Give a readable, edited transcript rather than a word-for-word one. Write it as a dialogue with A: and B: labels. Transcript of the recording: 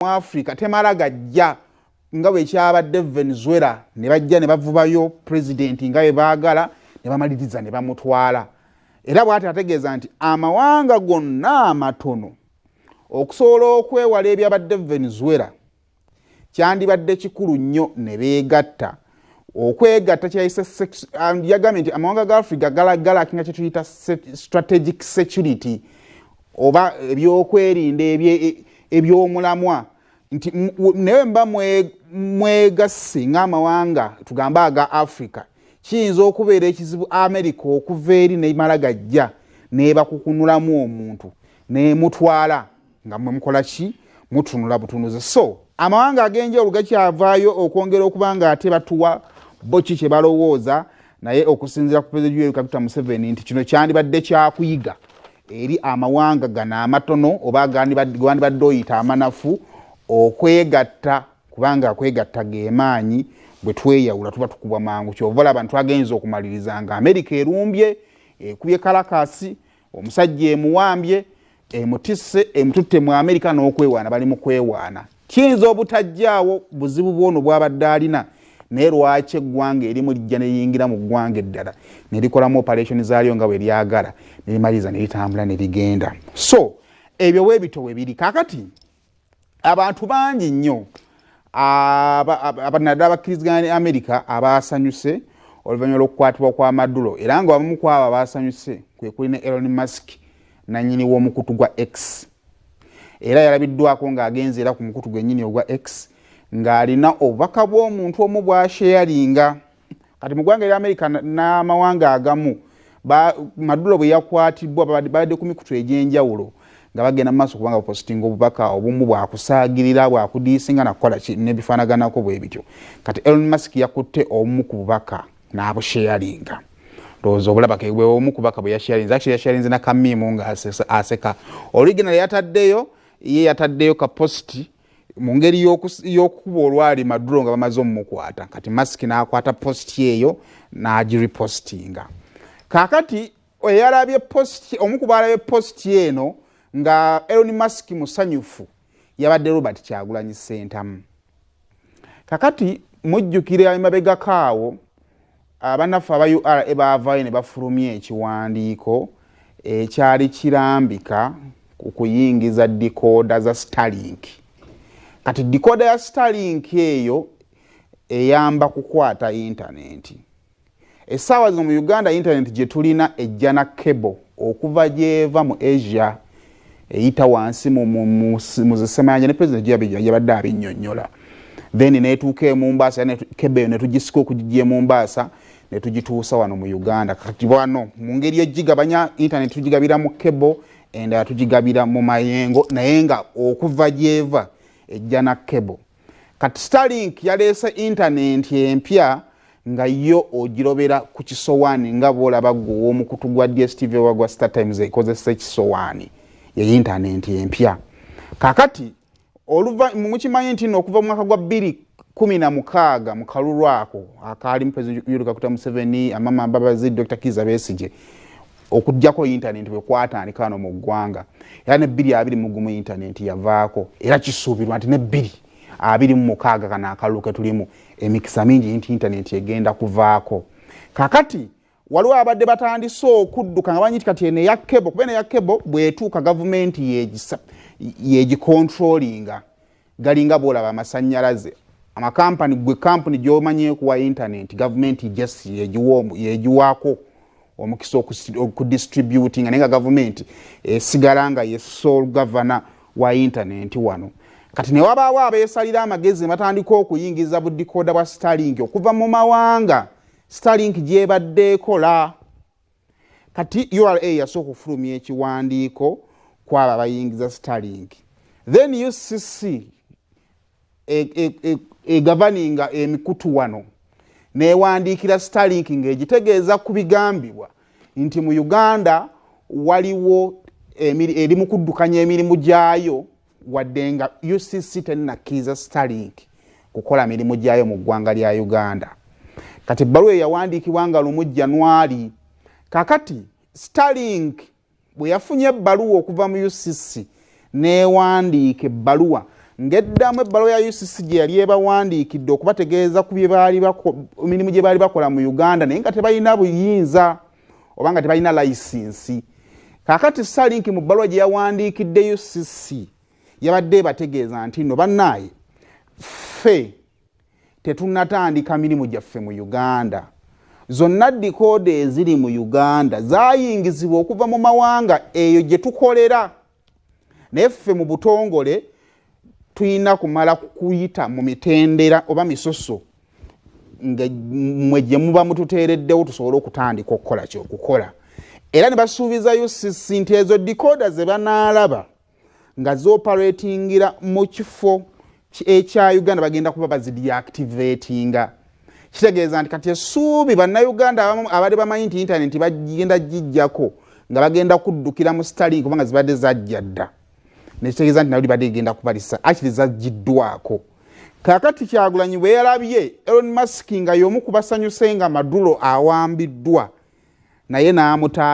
A: mu Africa temala gajja nga bwe kyabadde Venezuela ne bajja ne bavubayo president nga bwe baagala ne bamaliriza ne bamutwala. Era bw'ati ategeeza nti amawanga gonna amatono okusobola okwewala ebyabadde Venezuela kyandibadde kikulu nnyo ne beegatta. Okwegatta kyayise yagambye nti amawanga ga Africa galagala kinga kye tuyita strategic security oba ebyokwerinda ebyomulamwa nti newe mba mwegasse ng'amawanga tugamba aga Africa kiyinza okubeera ekizibu America okuva eri n'emala gajja n'ebakukunulamu omuntu n'emutwala nga mwe mukola ki mutunula butunuzi. So amawanga ag'enjawulo gakyavaayo okwongera okuba nga ate batuwa bo ki kye balowooza naye okusinziira ku Pulezidenti Yoweri Kaguta Museveni nti kino kyandibadde kyakuyiga eri amawanga gano amatono oba gwandibadde oyita amanafu okwegatta kubanga kwegatta geemaanyi bwe tweyawula tuba tukubwa mangu. Kyova olaba ntwagenza okumaliriza nga America erumbye ekubye kalakasi omusajja emuwambye emutisse emututte mu America n'okwewaana bali mu kwewaana. Kiyinza obutajjaawo buzibu bwono bw'abadde alina naye lwaki eggwanga erimu lijja ne liyingira mu ggwanga eddala ne likolamu operation zaalyo nga bwe lyagala ne limaliriza ne litambula ne ligenda. So ebyo weebito we biri. Kaakati abantu bangi nnyo naddala abakkiriziganya ne America abaasanyuse oluvannyuma lw'okukwatibwa kwa Maduro era nga abamu ku abo abaasanyuse kwe kuli ne Elon Musk nannyini w'omukutu gwa X. Era yalabiddwako ng'agenze era ku mukutu gwennyini ogwa X ng'alina obubaka bw'omuntu omu bw'asheyalinga. Kati mu ggwanga erya America n'amawanga agamu Maduro bwe yakwatibwa babadde ku mikutu egy'enjawulo nga bagenda mu maaso kubanga bapositinga obubaka obumu bwakusaagirira bwakudiisinga nakukola n'ebifaanaganako bwe bityo. Kati Elon Musk yakutte omu ku bubaka n'abusheyalinga. Ndowooza obulaba ke bwe omu ku bubaka bwe yasheyalinze actually yasheyalinze n'akamiimu nga aseka. Original yataddeyo ye yataddeyo ka posti mu ngeri y'okukuba olwali Maduro nga bamaze omumukwata. Kati Musk n'akwata posti eyo n'agiripostinga. Kaakati eyalabye posti omu ku balabye posti eno nga Elon Musk musanyufu yabadde Robert Kyagulanyi Ssentamu. Kakati mujjukira emabega kaawo abanafu aba URA baavaayo ne bafulumya ekiwandiiko ekyali kirambika ku kuyingiza decoder za Starlink. Kati decoder ya Starlink eyo eyamba kukwata internet. Essaawa zino mu Uganda internet gye tulina ejja na cable okuva gyeva mu Asia eyita wansi mu zisemanja ne President yabadde abinnyonnyola. Then neetuuka mu Mombasa cable ne tugisika okugijja mu Mombasa ne tugituusa wano mu Uganda. Kati wano mu ngeri y'ogigabanya internet tugigabira mu cable endala tugigabira mu mayengo naye nga okuva gyeva ejja na cable. Kati Starlink yaleese internet empya nga yo ogirobera ku kisowaani nga bw'olaba ggwe ow'omukutu gwa DSTV oba gwa Star Times ekozesa ekisowaani ye internet empya. Kaakati mukimanyi nti okuva mu mwaka gwa 2016 mu kalulu ako akaalimu Pulezidenti Yoweri Kaguta Museveni Amama Mbabazi Dr. Kizza Besigye okujjako internet bwe kwatandika wano mu ggwanga era ne 2021 internet yavaako era kisuubirwa nti ne 2026 kana akalulu ke tulimu emikisa mingi nti internet egenda kuvaako. Kaakati waliwo abadde batandise okudduka nga banyiti kati ene ya cable kuba ene ya cable bw'etuuka gavumenti yegicontrollinga galinga bw'olaba amasannyalaze amakampani gwe kampuni gy'omanyeeku wa internet gavumenti just yegiwaako omukisa okudistributing naye nga gavumenti esigala nga ye sole governor wa internet wano. Kati ne wabaawo abeesalira amagezi batandika okuyingiza budikoda bwa Starlink okuva mu mawanga Starlink gyebadde ekola. Kati URA yasooka okufulumya ekiwandiiko kwaba abayingiza Starlink. Then UCC egavaninga emikutu wano newandiikira Starlink ng'egitegeeza ku bigambibwa nti mu Uganda waliwo eri mu kuddukanya emirimu gyayo wadde nga UCC tennakkiriza Starlink kukola mirimu gyayo mu ggwanga lya Uganda. Kati ebbaluwa yawandiikibwa nga lumu January. Kakati Starlink bwe yafunye ebbaluwa okuva mu UCC newandiika ebbaluwa ngeddamu ebbaluwa ya UCC gye yali ebawandiikidde okubategeeza ku emirimu gye baali bakola mu Uganda naye nga tebalina buyinza oba nga tebalina layisinsi. Kaakati Starlink mu bbaluwa gye yawandiikidde UCC yabadde ebategeeza nti nno bannaaye ffe tetunnatandika mirimu gyaffe mu Uganda. Zonna dikoode eziri mu Uganda zaayingizibwa okuva mu mawanga eyo gye tukolera. Naye ffe mu butongole tuyina kumala kuyita mu mitendera oba misoso nga mwe gye muba mututeereddewo tusobole okutandika okukola kyokukola. Era ne basuubiza UCC nti ezo dikoda ze banaalaba nga zooperatingira mu kifo ekya Uganda bagenda kuba bazideactivatinga. Kitegeeza nti kati essuubi bannayuganda abamu abali bamanyi nti intaneti bagenda gijjako nga bagenda kuddukira mu Starlink kubanga zibadde zajja dda. Nekitegeeza nti nabuli badde igenda kubalisa actually zajjiddwako. Kaakati Kyagulanyi bwe yalabye Elon Musk nga y'omu ku basanyuse nga Maduro awambiddwa naye n'amutaaga